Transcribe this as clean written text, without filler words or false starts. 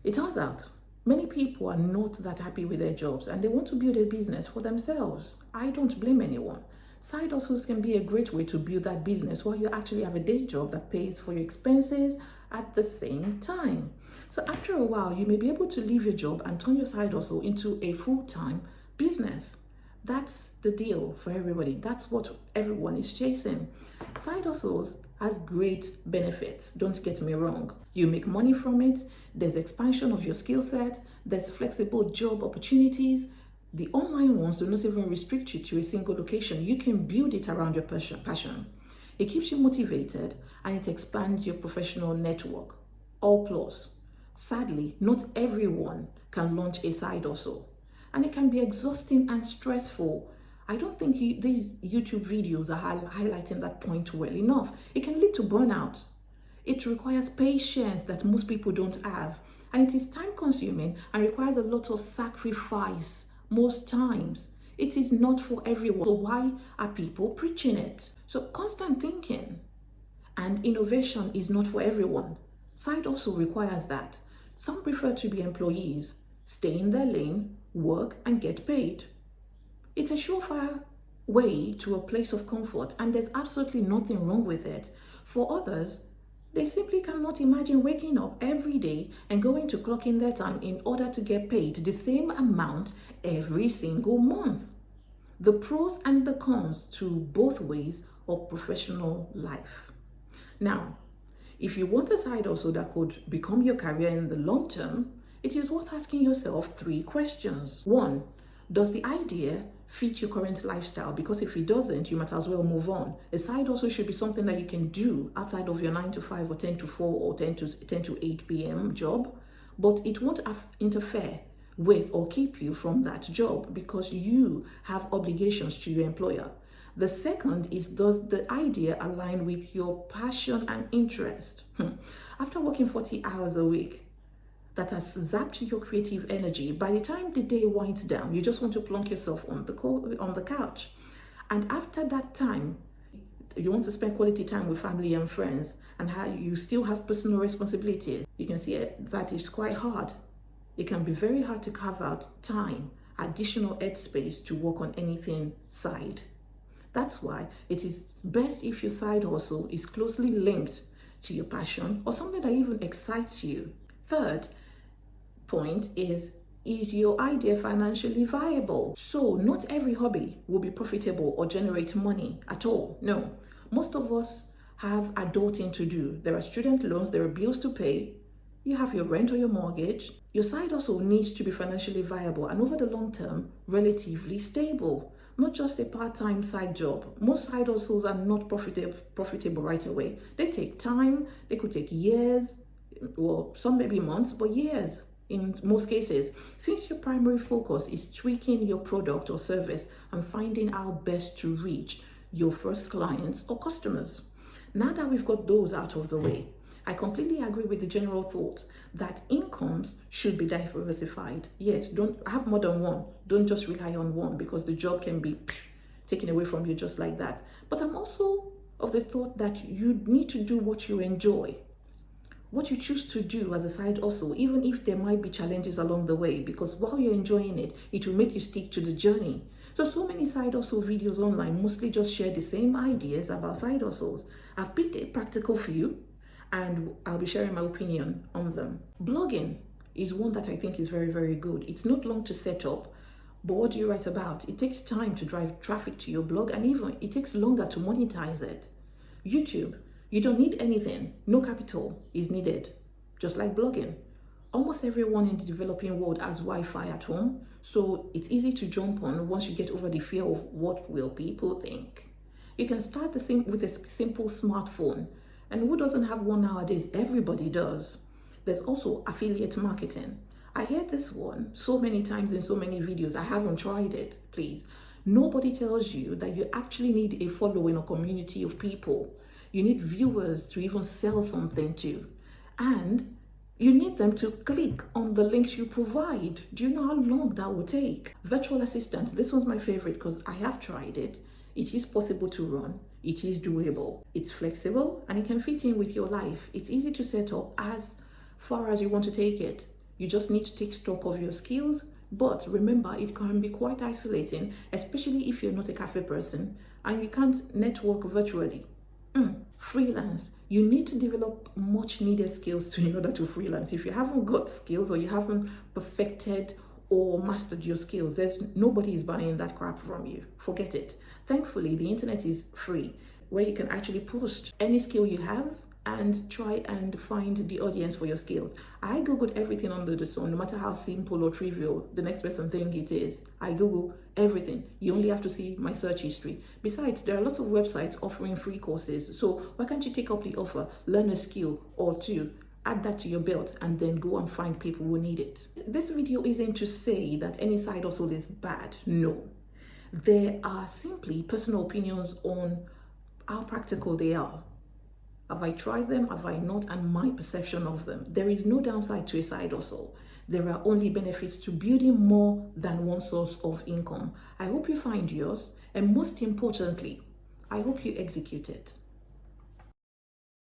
It turns out many people are not that happy with their jobs and they want to build a business for themselves. I don't blame anyone. Side hustles can be a great way to build that business while you actually have a day job that pays for your expenses at the same time. So after a while, you may be able to leave your job and turn your side hustle into a full-time business. That's the deal for everybody. That's what everyone is chasing. Side hustles has great benefits, don't get me wrong. You make money from it, there's expansion of your skill set, there's flexible job opportunities. The online ones do not even restrict you to a single location. You can build it around your passion. It keeps you motivated and it expands your professional network. All plus. Sadly, not everyone can launch a side hustle, and it can be exhausting and stressful. I don't think these YouTube videos are highlighting that point well enough. It can lead to burnout. It requires patience that most people don't have, and it is time consuming and requires a lot of sacrifice most times. It is not for everyone. So why are people preaching it? So constant thinking and innovation is not for everyone. Side also requires that. Some prefer to be employees, stay in their lane, work and get paid. It's a surefire way to a place of comfort, and there's absolutely nothing wrong with it. For others, they simply cannot imagine waking up every day and going to clock in their time in order to get paid the same amount every single month. The pros and the cons to both ways of professional life. Now, if you want a side hustle that could become your career in the long term, it is worth asking yourself 3 questions. 1, does the idea fit your current lifestyle? Because if it doesn't, you might as well move on. A side hustle should be something that you can do outside of your 9 to 5 or 10 to 4 or 10 to 8 p.m. job, but it won't interfere with or keep you from that job because you have obligations to your employer. The second is, does the idea align with your passion and interest? After working 40 hours a week, that has zapped your creative energy. By the time the day winds down, you just want to plunk yourself on the couch. And after that time, you want to spend quality time with family and friends, and how you still have personal responsibilities. You can see that is quite hard. It can be very hard to carve out time, additional headspace to work on anything side. That's why it is best if your side hustle is closely linked to your passion or something that even excites you. Third point is your idea financially viable? So not every hobby will be profitable or generate money at all. No, most of us have adulting to do. There are student loans, there are bills to pay. You have your rent or your mortgage. Your side hustle needs to be financially viable and over the long term, relatively stable. Not just a part-time side job. Most side hustles are not profitable right away. They take time. They could take years, well, some maybe months, but years in most cases. Since your primary focus is tweaking your product or service and finding how best to reach your first clients or customers. Now that we've got those out of the way, I completely agree with the general thought that incomes should be diversified. Yes, don't have more than one. Don't just rely on one because the job can be taken away from you just like that. But I'm also of the thought that you need to do what you enjoy, what you choose to do as a side hustle, even if there might be challenges along the way, because while you're enjoying it, it will make you stick to the journey. So many side hustle videos online mostly just share the same ideas about side hustles. I've picked a practical few and I'll be sharing my opinion on them. Blogging is one that I think is very, very good. It's not long to set up, but what do you write about? It takes time to drive traffic to your blog, and even it takes longer to monetize it. YouTube, you don't need anything. No capital is needed, just like blogging. Almost everyone in the developing world has Wi-Fi at home, so it's easy to jump on once you get over the fear of what will people think. You can start with a simple smartphone. And who doesn't have one nowadays? Everybody does. There's also affiliate marketing. I hear this one so many times in so many videos. I haven't tried it, please. Nobody tells you that you actually need a following or community of people. You need viewers to even sell something to. And you need them to click on the links you provide. Do you know how long that will take? Virtual assistants, this one's my favorite because I have tried it. It is possible to run. It is doable. It's flexible and it can fit in with your life. It's easy to set up as far as you want to take it. You just need to take stock of your skills. But remember, it can be quite isolating, especially if you're not a cafe person and you can't network virtually. Freelance. You need to develop much needed skills in order to freelance. If you haven't got skills or you haven't perfected or mastered your skills, nobody is buying that crap from you. Forget it. Thankfully, the internet is free, where you can actually post any skill you have and try and find the audience for your skills. I googled everything under the sun, no matter how simple or trivial the next person think it is. I Google everything. You only have to see my search history. Besides, there are lots of websites offering free courses. So why can't you take up the offer, learn a skill or two, add that to your belt, and then go and find people who need it? This video isn't to say that any side hustle is bad. No. There are simply personal opinions on how practical they are. Have I tried them? Have I not? And my perception of them. There is no downside to a side hustle. There are only benefits to building more than one source of income. I hope you find yours, and most importantly, I hope you execute it.